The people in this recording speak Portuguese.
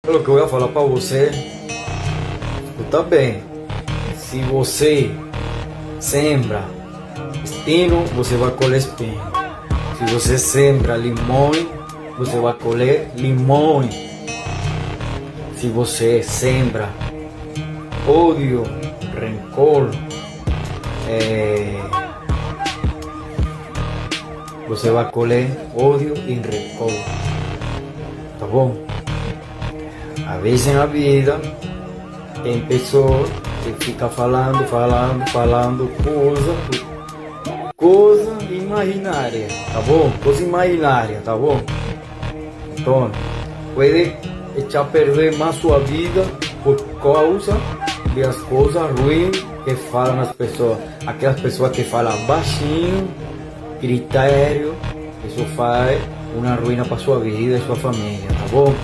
Pelo que eu ia falar pra você, escuta bem. Se você sembra espinho, você vai colher espinho. Se você sembra limões, você vai colher limões. Se você sembra ódio, rancor, você vai colher ódio e rancor. Tá bom? Às vezes na vida tem pessoas que ficam falando coisa imaginária, tá bom? Coisa imaginária, tá bom? Então, pode echar a perder mais sua vida por causa das coisas ruins que falam as pessoas. Aquelas pessoas que falam baixinho, critério, isso faz uma ruína para sua vida e sua família, tá bom?